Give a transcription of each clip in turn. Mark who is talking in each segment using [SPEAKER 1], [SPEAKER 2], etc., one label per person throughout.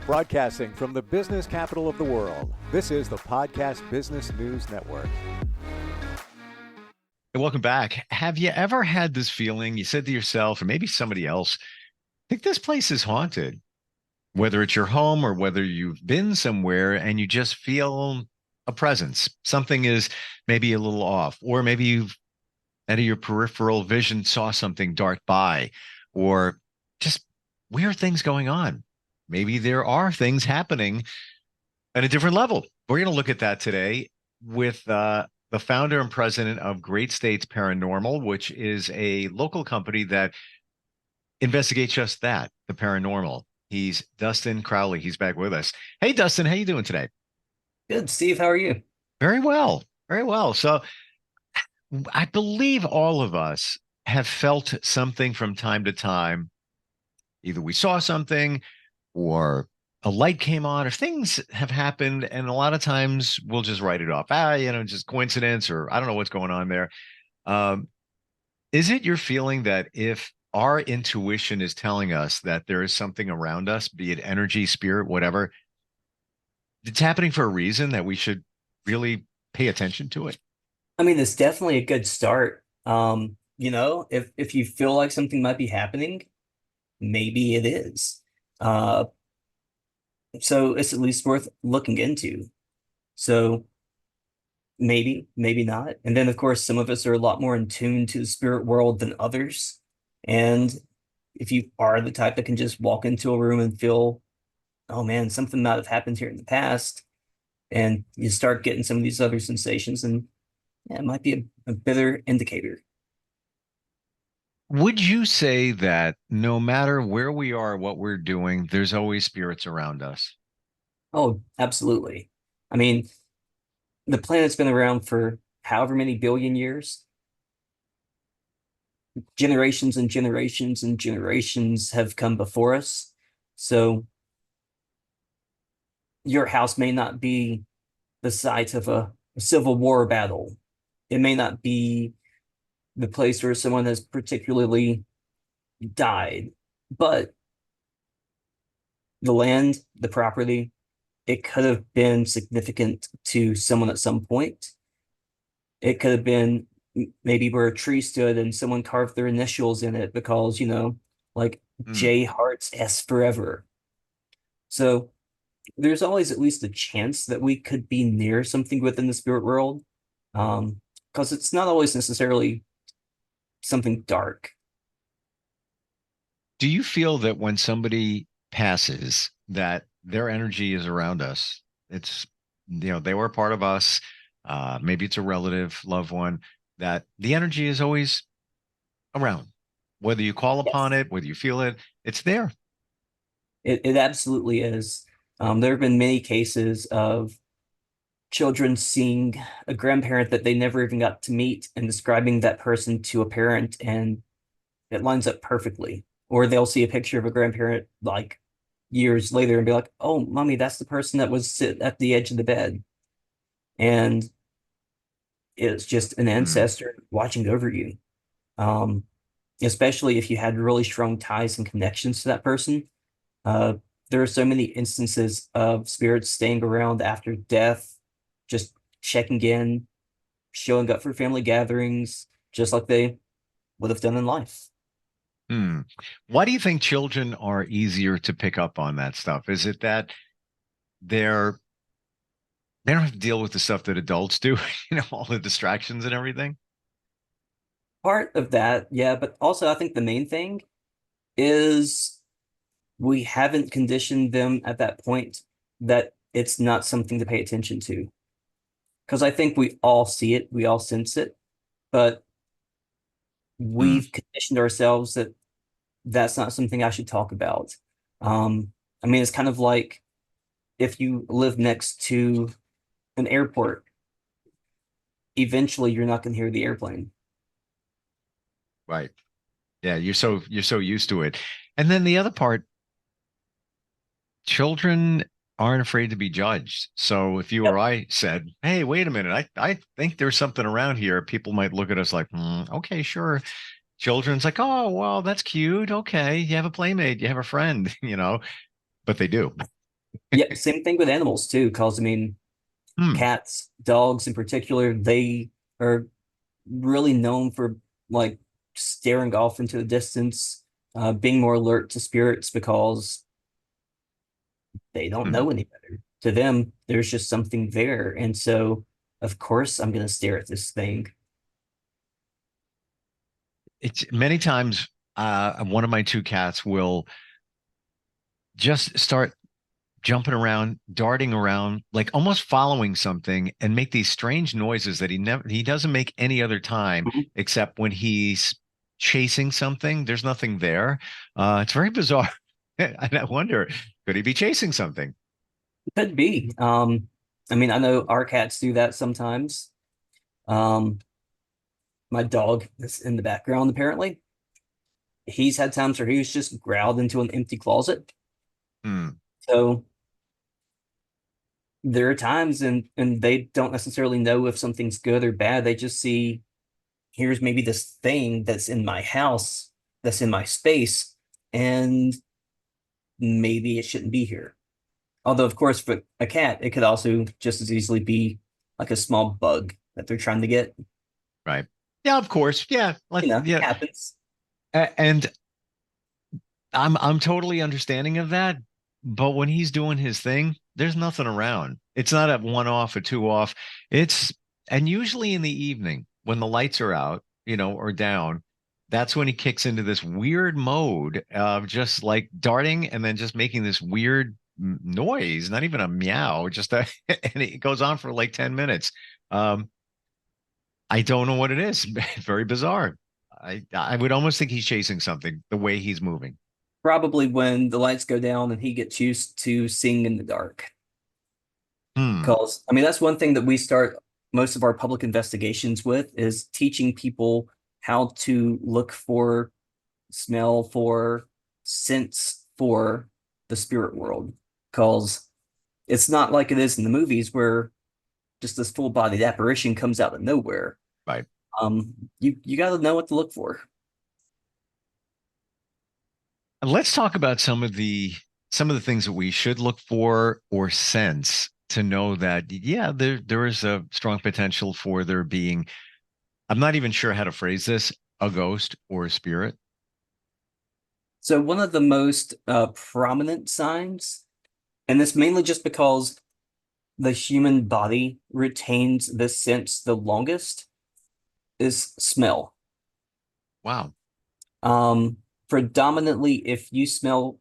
[SPEAKER 1] Broadcasting from the business capital of the world, this is the Podcast Business News Network.
[SPEAKER 2] And welcome back. Have you ever had this feeling, you said to yourself, or maybe somebody else, I think this place is haunted, whether it's your home or whether you've been somewhere and you just feel a presence. Something is maybe a little off, or maybe you've out of your peripheral vision saw something dart by, or just weird things going on. Maybe there are things happening at a different level. We're going to look at that today with the founder and president of Great State Paranormal, which is a local company that investigates just that, the paranormal. He's Dustin Crowley. He's back with us. Hey, Dustin, how you doing today?
[SPEAKER 3] Good, Steve. How are you?
[SPEAKER 2] Very well. Very well. So I believe all of us have felt something from time to time. Either we saw something or a light came on or things have happened. And a lot of times we'll just write it off. Just coincidence, or I don't know what's going on there. Is it your feeling that if our intuition is telling us that there is something around us, be it energy, spirit, whatever, it's happening for a reason, that we should really pay attention to it?
[SPEAKER 3] I mean, it's definitely a good start. If you feel like something might be happening, maybe it is. So it's at least worth looking into. So maybe not. And then, of course, some of us are a lot more in tune to the spirit world than others. And if you are the type that can just walk into a room and feel, oh man, something might have happened here in the past, and you start getting some of these other sensations, and yeah, it might be a better indicator.
[SPEAKER 2] Would you say that no matter where we are, what we're doing, there's always spirits around us?
[SPEAKER 3] Oh, absolutely. I mean, the planet's been around for however many billion years. Generations and generations and generations have come before us. So your house may not be the site of a Civil War battle. It may not be the place where someone has particularly died, but the land, the property, it could have been significant to someone at some point. It could have been maybe where a tree stood and someone carved their initials in it because, like J Hearts S Forever. So there's always at least a chance that we could be near something within the spirit world, because it's not always necessarily something dark.
[SPEAKER 2] Do you feel that when somebody passes, that their energy is around us? It's, they were a part of us. Maybe it's a relative, loved one, that the energy is always around. Whether you call upon it, whether you feel it, it's there.
[SPEAKER 3] It absolutely is. There have been many cases of children seeing a grandparent that they never even got to meet and describing that person to a parent, and it lines up perfectly. Or they'll see a picture of a grandparent like years later and be like, oh, mommy, that's the person that was sitting at the edge of the bed. And it's just an ancestor watching over you. Especially if you had really strong ties and connections to that person. There are so many instances of spirits staying around after death, just checking in, showing up for family gatherings, just like they would have done in life.
[SPEAKER 2] Why do you think children are easier to pick up on that stuff? Is it that they don't have to deal with the stuff that adults do, all the distractions and everything?
[SPEAKER 3] Part of that, yeah, but also I think the main thing is we haven't conditioned them at that point that it's not something to pay attention to. Because I think we all see it, we all sense it, but we've conditioned ourselves that that's not something I should talk about. It's kind of like if you live next to an airport, eventually you're not going to hear the airplane.
[SPEAKER 2] Right. Yeah, you're so used to it. And then the other part, children aren't afraid to be judged. So if you or I said, hey, wait a minute, I think there's something around here, people might look at us like, okay, sure. Children's like, oh, well, that's cute. Okay, you have a playmate, you have a friend, but they do.
[SPEAKER 3] Yeah, same thing with animals too, because I mean,
[SPEAKER 2] Hmm.
[SPEAKER 3] cats, dogs in particular, they are really known for like staring off into the distance, being more alert to spirits because they don't
[SPEAKER 2] Hmm.
[SPEAKER 3] know any better. To them, there's just something there. And so, of course, I'm going to stare at this thing.
[SPEAKER 2] It's many times one of my two cats will just start jumping around, darting around, like almost following something and make these strange noises that he doesn't make any other time
[SPEAKER 3] Mhm.
[SPEAKER 2] except when he's chasing something. There's nothing there. It's very bizarre. And I wonder, could he be chasing something?
[SPEAKER 3] Could be. I mean, I know our cats do that sometimes. Um, my dog is in the background, apparently. He's had times where he's just growled into an empty closet.
[SPEAKER 2] Hmm.
[SPEAKER 3] So there are times and they don't necessarily know if something's good or bad. They just see here's maybe this thing that's in my house, that's in my space, and maybe it shouldn't be here. Although, of course, for a cat, it could also just as easily be like a small bug that they're trying to get.
[SPEAKER 2] Right. Yeah, of course. Yeah. Yeah.
[SPEAKER 3] Happens.
[SPEAKER 2] And I'm totally understanding of that. But when he's doing his thing, there's nothing around. It's not a one off, a two off. It's and usually in the evening when the lights are out, or down, that's when he kicks into this weird mode of just like darting and then just making this weird noise, not even a meow, and it goes on for like 10 minutes. Um, I don't know what it is. Very bizarre. I would almost think he's chasing something the way he's moving.
[SPEAKER 3] Probably when the lights go down and he gets used to seeing in the dark.
[SPEAKER 2] Hmm.
[SPEAKER 3] Because, I mean, that's one thing that we start most of our public investigations with is teaching people how to look for, smell for, sense for the spirit world. Because it's not like it is in the movies where just this full-bodied apparition comes out of nowhere.
[SPEAKER 2] Right.
[SPEAKER 3] You got to know what to look for.
[SPEAKER 2] And let's talk about some of the things that we should look for or sense to know that yeah, there is a strong potential for there being, I'm not even sure how to phrase this, a ghost or a spirit.
[SPEAKER 3] So one of the most prominent signs, and this mainly just because the human body retains this sense the longest, is smell.
[SPEAKER 2] Wow.
[SPEAKER 3] Predominantly, if you smell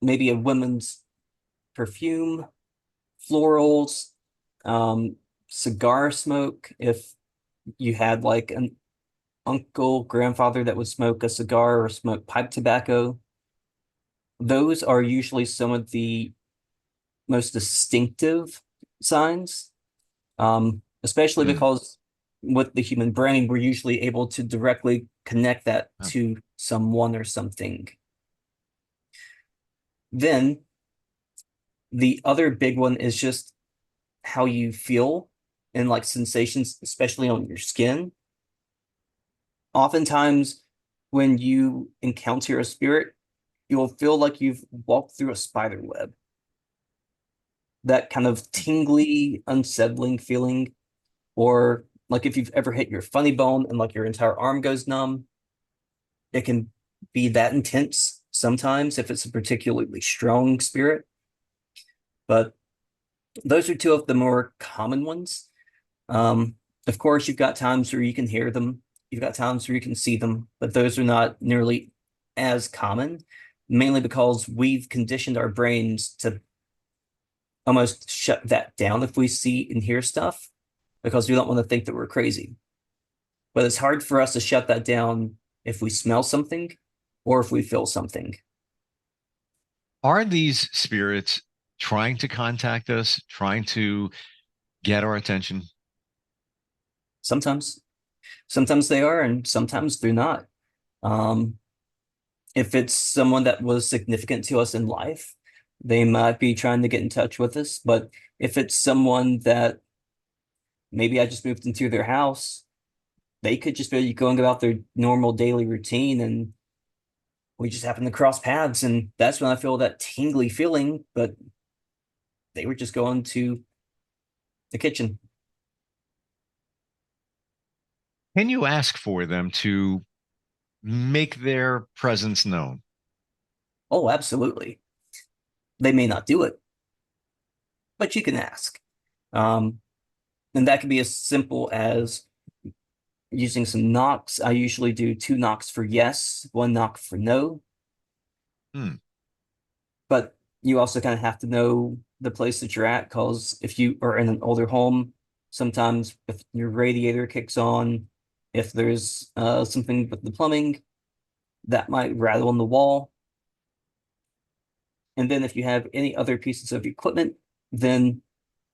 [SPEAKER 3] maybe a woman's perfume, florals, um, cigar smoke, if you had like an uncle, grandfather that would smoke a cigar or smoke pipe tobacco, those are usually some of the most distinctive signs, especially
[SPEAKER 2] Hmm.
[SPEAKER 3] because with the human brain, we're usually able to directly connect that
[SPEAKER 2] Oh.
[SPEAKER 3] to someone or something. Then the other big one is just how you feel and like sensations, especially on your skin. Oftentimes, when you encounter a spirit, you'll feel like you've walked through a spider web. That kind of tingly, unsettling feeling, or like if you've ever hit your funny bone and like your entire arm goes numb, it can be that intense sometimes if it's a particularly strong spirit. But those are two of the more common ones. Um, of course, you've got times where you can hear them, you've got times where you can see them, but those are not nearly as common, mainly because we've conditioned our brains to almost shut that down if we see and hear stuff because we don't want to think that we're crazy. But it's hard for us to shut that down if we smell something or if we feel something.
[SPEAKER 2] Are these spirits trying to contact us, trying to get our attention?
[SPEAKER 3] Sometimes, sometimes they are, and sometimes they're not. Um, if it's someone that was significant to us in life, they might be trying to get in touch with us. But if it's someone that maybe I just moved into their house, they could just be going about their normal daily routine and we just happened to cross paths, and that's when I feel that tingly feeling. But they were just going to the kitchen.
[SPEAKER 2] Can you ask for them to make their presence known?
[SPEAKER 3] Oh, absolutely. They may not do it, but you can ask. Um, and that can be as simple as using some knocks. I usually do 2 knocks for yes, 1 knock for no.
[SPEAKER 2] Hmm.
[SPEAKER 3] But you also kind of have to know the place that you're at, because if you are in an older home, sometimes if your radiator kicks on, if there's something with the plumbing, that might rattle on the wall. And then if you have any other pieces of equipment, then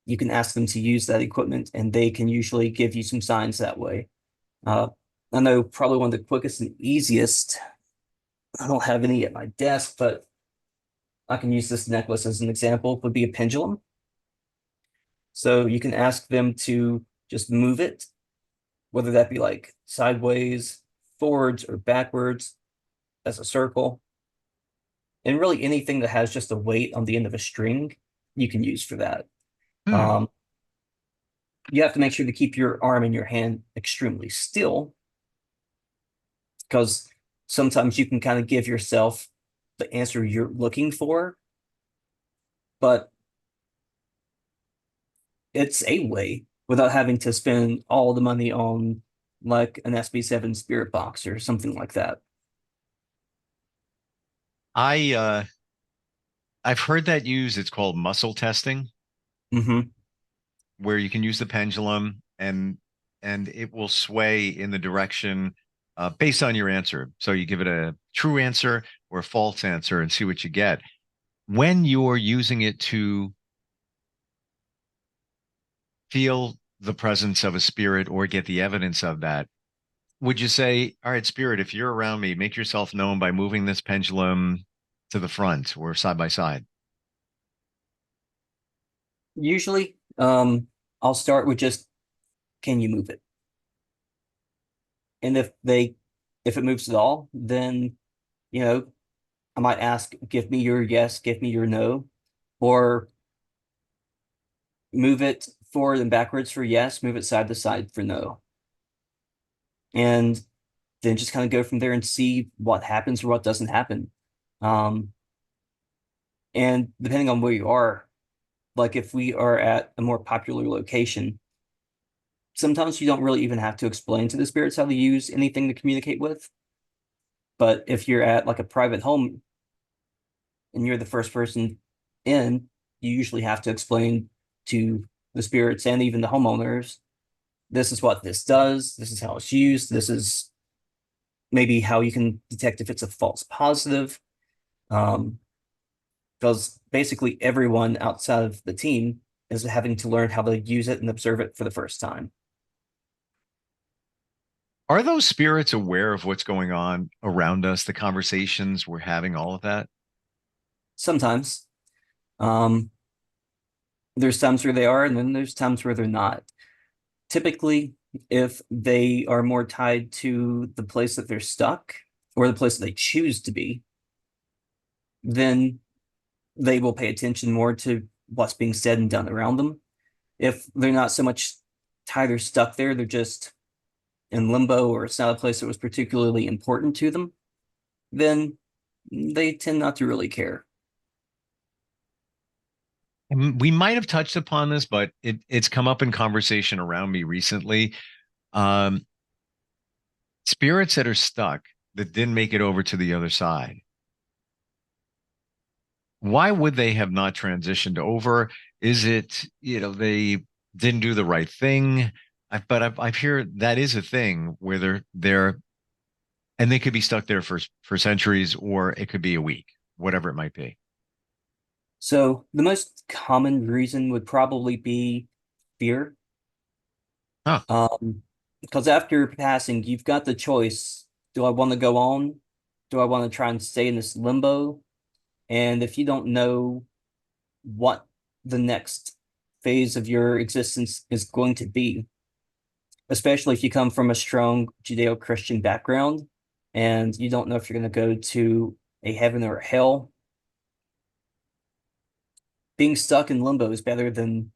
[SPEAKER 3] you can ask them to use that equipment, and they can usually give you some signs that way. Uh, I know probably one of the quickest and easiest, I don't have any at my desk, but I can use this necklace as an example, would be a pendulum. So you can ask them to just move it, whether that be like sideways, forwards, or backwards as a circle. And really anything that has just a weight on the end of a string, you can use for that.
[SPEAKER 2] Hmm.
[SPEAKER 3] Um, you have to make sure to keep your arm and your hand extremely still, because sometimes you can kind of give yourself the answer you're looking for, but it's a way without having to spend all the money on like an SB7 spirit box or something like that.
[SPEAKER 2] I I've heard that used. It's called muscle testing,
[SPEAKER 3] Hmm.
[SPEAKER 2] where you can use the pendulum and it will sway in the direction based on your answer. So you give it a true answer or a false answer and see what you get. When you're using it to feel the presence of a spirit or get the evidence of that, would you say, all right, spirit, if you're around me, make yourself known by moving this pendulum to the front or side by side?
[SPEAKER 3] Usually, I'll start with just, can you move it? And if it moves at all, then, you know, I might ask, give me your yes, give me your no, or move it forward and backwards for yes, move it side to side for no. And then just kind of go from there and see what happens or what doesn't happen. Um, and depending on where you are, like if we are at a more popular location, sometimes you don't really even have to explain to the spirits how to use anything to communicate with. But if you're at like a private home and you're the first person in, you usually have to explain to the spirits and even the homeowners, this is what this does, this is how it's used, this is maybe how you can detect if it's a false positive. Um, because basically everyone outside of the team is having to learn how to use it and observe it for the first time.
[SPEAKER 2] Are those spirits aware of what's going on around us, the conversations we're having, all of that?
[SPEAKER 3] Sometimes um, there's times where they are, and then there's times where they're not. Typically, if they are more tied to the place that they're stuck or the place that they choose to be, then they will pay attention more to what's being said and done around them. If they're not so much tied or stuck there, they're just in limbo, or it's not a place that was particularly important to them, then they tend not to really care.
[SPEAKER 2] We might have touched upon this, but it's come up in conversation around me recently. Um, Spirits that are stuck that didn't make it over to the other side. Why would they have not transitioned over? Is it, they didn't do the right thing? I've heard that is a thing where they're and they could be stuck there for centuries, or it could be a week, whatever it might be.
[SPEAKER 3] So the most common reason would probably be fear.
[SPEAKER 2] Huh.
[SPEAKER 3] Because after passing, you've got the choice. Do I want to go on? Do I want to try and stay in this limbo? And if you don't know what the next phase of your existence is going to be, especially if you come from a strong Judeo-Christian background and you don't know if you're going to go to a heaven or a hell. Being stuck in limbo is better than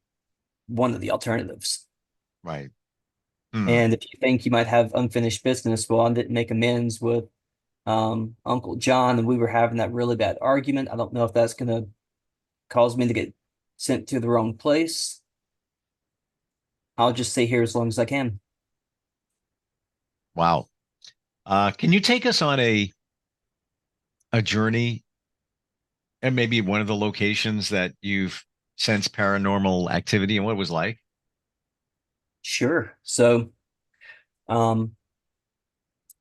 [SPEAKER 3] one of the alternatives.
[SPEAKER 2] Right. Hmm.
[SPEAKER 3] And if you think you might have unfinished business, well, I didn't make amends with Uncle John, and we were having that really bad argument. I don't know if that's going to cause me to get sent to the wrong place. I'll just stay here as long as I can.
[SPEAKER 2] Wow. Can you take us on a journey and maybe one of the locations that you've sensed paranormal activity and what it was like?
[SPEAKER 3] Sure. So, um,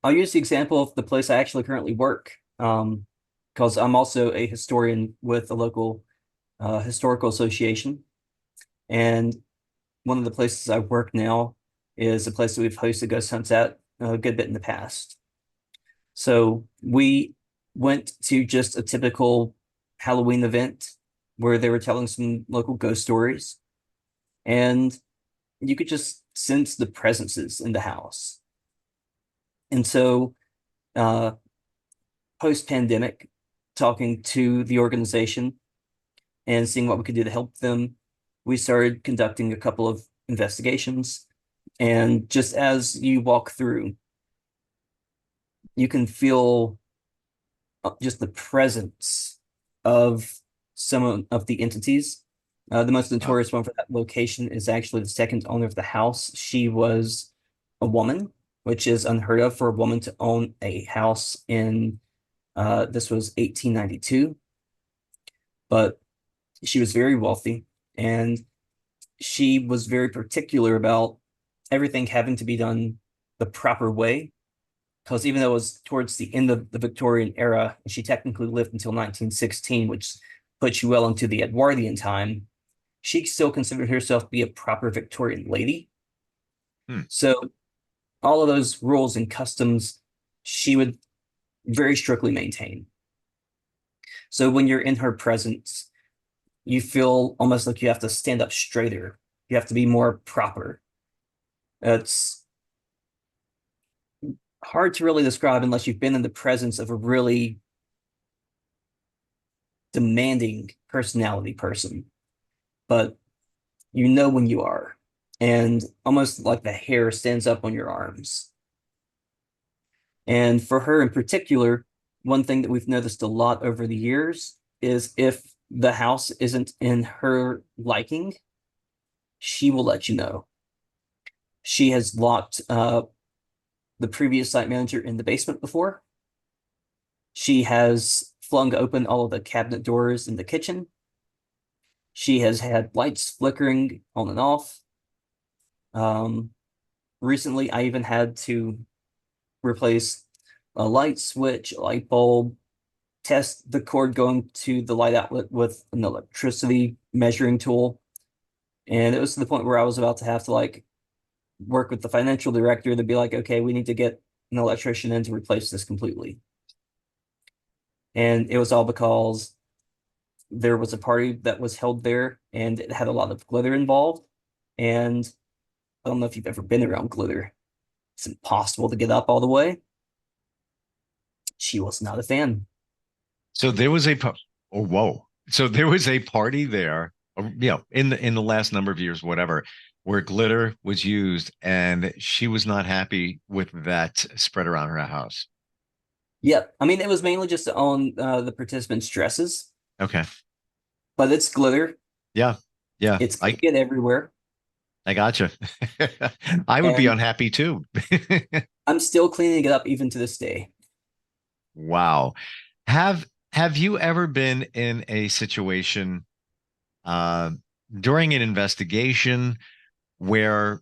[SPEAKER 3] I'll use the example of the place I actually currently work, because I'm also a historian with a local historical association. And one of the places I work now is a place that we've hosted ghost hunts at a good bit in the past. So we went to just a typical Halloween event where they were telling some local ghost stories, and you could just sense the presences in the house. And so, uh, post-pandemic, talking to the organization and seeing what we could do to help them, we started conducting a couple of investigations. And just as you walk through, you can feel just the presence of some of the entities. The most
[SPEAKER 2] Wow.
[SPEAKER 3] notorious one for that location is actually the second owner of the house. She was a woman, which is unheard of for a woman to own a house in this was 1892, but she was very wealthy, and she was very particular about everything having to be done the proper way. Because even though it was towards the end of the Victorian era, and she technically lived until 1916, which puts you well into the Edwardian time, she still considered herself to be a proper Victorian lady.
[SPEAKER 2] Hmm.
[SPEAKER 3] So all of those rules and customs she would very strictly maintain. So when you're in her presence, you feel almost like you have to stand up straighter. You have to be more proper. It's hard to really describe unless you've been in the presence of a really demanding personality person. But you know when you are, and almost like the hair stands up on your arms. And for her in particular, one thing that we've noticed a lot over the years is if the house isn't in her liking, she will let you know. She has locked the previous site manager in the basement before. She has flung open all of the cabinet doors in the kitchen. She has had lights flickering on and off. Um, Recently, I even had to replace a light switch, a light bulb, test the cord going to the light outlet with an electricity measuring tool. And it was to the point where I was about to have to like work with the financial director to be like, okay, we need to get an electrician in to replace this completely. And it was all because there was a party that was held there and it had a lot of glitter involved. And I don't know if you've ever been around glitter. It's impossible to get up all the way. She was not a fan.
[SPEAKER 2] So there was oh, whoa. So there was a party there, in the last number of years, whatever, where glitter was used, and she was not happy with that spread around her house.
[SPEAKER 3] Yep. I mean, it was mainly just on the participants' dresses,
[SPEAKER 2] Okay.
[SPEAKER 3] but it's glitter.
[SPEAKER 2] Yeah. Yeah.
[SPEAKER 3] It's
[SPEAKER 2] I
[SPEAKER 3] gonna get everywhere.
[SPEAKER 2] I gotcha. I would be
[SPEAKER 3] And
[SPEAKER 2] unhappy too.
[SPEAKER 3] I'm still cleaning it up even to this day.
[SPEAKER 2] Wow. Have you ever been in a situation uh during an investigation where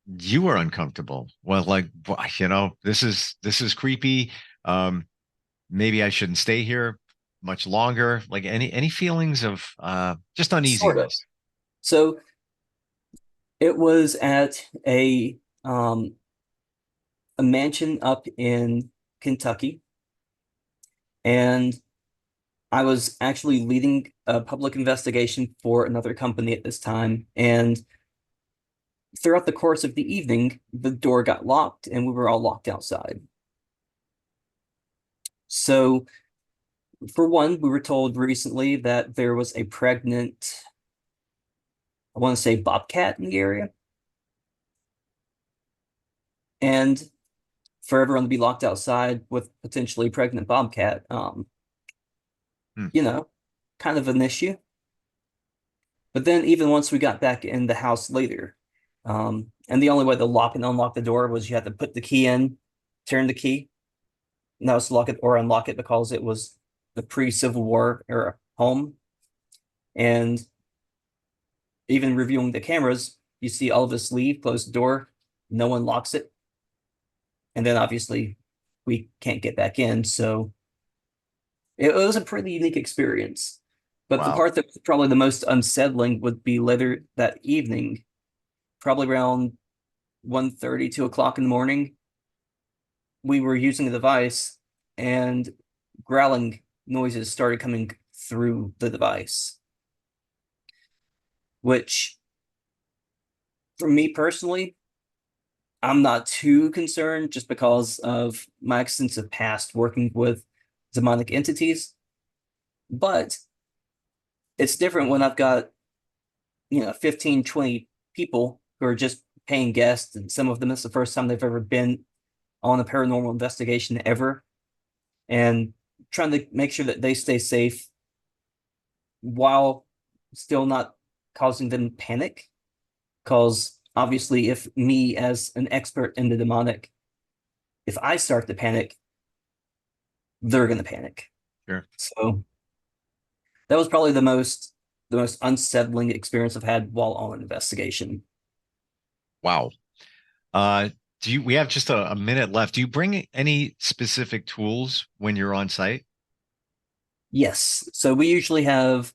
[SPEAKER 2] you were uncomfortable? Well, like, this is creepy. Um, Maybe I shouldn't stay here much longer. Like any feelings of just
[SPEAKER 3] Sort of.
[SPEAKER 2] uneasiness.
[SPEAKER 3] So it was at um a mansion up in Kentucky, and I was actually leading a public investigation for another company at this time. And throughout the course of the evening, the door got locked and we were all locked outside. So, for one, we were told recently that there was a pregnant, I want to say, bobcat in the area. And for everyone to be locked outside with potentially pregnant bobcat, you know, kind of an issue. But then even once we got back in the house later, and the only way to lock and unlock the door was you had to put the key in, turn the key, and that was to lock it or unlock it because it was the pre-Civil War era home. And even reviewing the cameras, you see all of us leave, close the door, no one locks it. And then obviously we can't get back in. So it was a pretty unique experience. But the
[SPEAKER 2] Wow.
[SPEAKER 3] part that was probably the most unsettling would be later that evening, probably around 1:30, 2 o'clock in the morning. We were using the device and growling noises started coming through the device, which for me personally, I'm not too concerned just because of my extensive past working with demonic entities. But it's different when I've got, 15, 20 people who are just paying guests, and some of them it's the first time they've ever been on a paranormal investigation ever, and trying to make sure that they stay safe while still not causing them panic. Because obviously, if me as an expert in the demonic, if I start to panic, they're going to panic.
[SPEAKER 2] Sure.
[SPEAKER 3] So that was probably the most unsettling experience I've had while on an investigation.
[SPEAKER 2] Wow. We have just a minute left. Do you bring any specific tools when you're on site?
[SPEAKER 3] Yes. So we usually have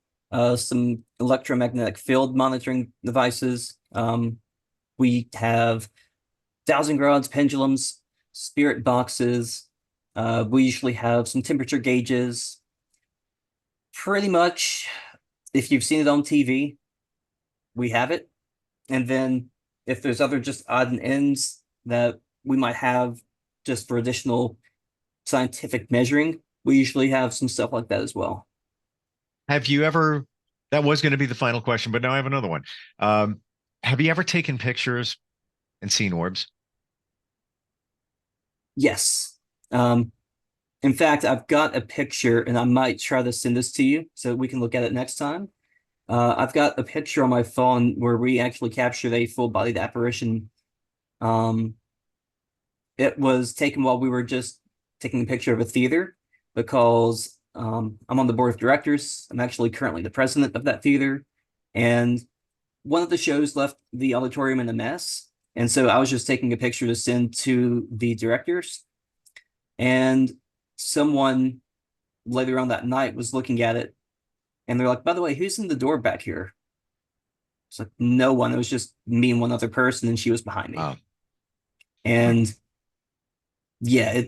[SPEAKER 3] some electromagnetic field monitoring devices. We have dowsing rods, pendulums, spirit boxes. We usually have some temperature gauges. Pretty much, if you've seen it on TV, we have it. And then if there's other just odd and ends that we might have just for additional scientific measuring, we usually have some stuff like that as well.
[SPEAKER 2] Have you ever, that was going to be the final question, but now I have another one. Have you ever taken pictures and seen orbs?
[SPEAKER 3] Yes. In fact, I've got a picture and I might try to send this to you so we can look at it next time. I've got a picture on my phone where we actually captured a full-bodied apparition. It was taken while we were just taking a picture of a theater because I'm on the board of directors. I'm actually currently the president of that theater. And one of the shows left the auditorium in a mess. And so I was just taking a picture to send to the directors. And someone later on that night was looking at it. And they're like, by the way, who's in the door back here? It's like, no one. It was just me and one other person, and she was behind me.
[SPEAKER 2] Wow.
[SPEAKER 3] And yeah,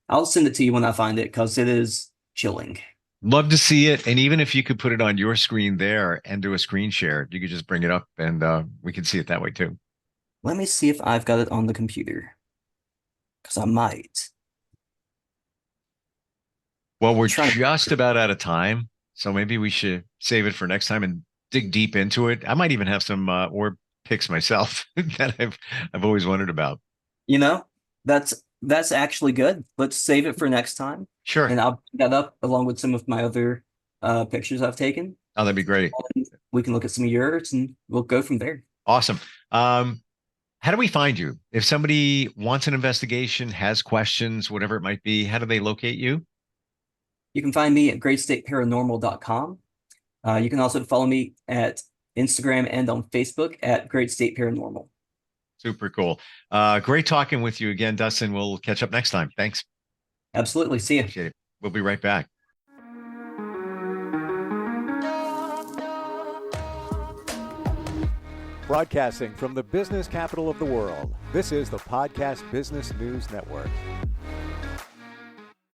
[SPEAKER 3] I'll send it to you when I find it because it is chilling.
[SPEAKER 2] Love to see it. And even if you could put it on your screen there and do a screen share, you could just bring it up and we can see it that way too.
[SPEAKER 3] Let me see if I've got it on the computer because I might.
[SPEAKER 2] Well, we're just about out of time, so maybe we should save it for next time and dig deep into it. I might even have some orb picks myself that I've always wondered about.
[SPEAKER 3] That's actually good. Let's save it for next time.
[SPEAKER 2] Sure.
[SPEAKER 3] And I'll put that up along with some of my other pictures I've taken.
[SPEAKER 2] Oh, that'd be great.
[SPEAKER 3] And we can look at some of yours and we'll go from there.
[SPEAKER 2] Awesome. How do we find you? If somebody wants an investigation, has questions, whatever it might be, how do they locate you?
[SPEAKER 3] You can find me at greatstateparanormal.com. You can also follow me at Instagram and on Facebook at Great State Paranormal.
[SPEAKER 2] Super cool. Great talking with you again, Dustin. We'll catch up next time. Thanks.
[SPEAKER 3] Absolutely. See you.
[SPEAKER 2] Appreciate it. We'll be right back.
[SPEAKER 1] Broadcasting from the business capital of the world, this is the Podcast Business News Network.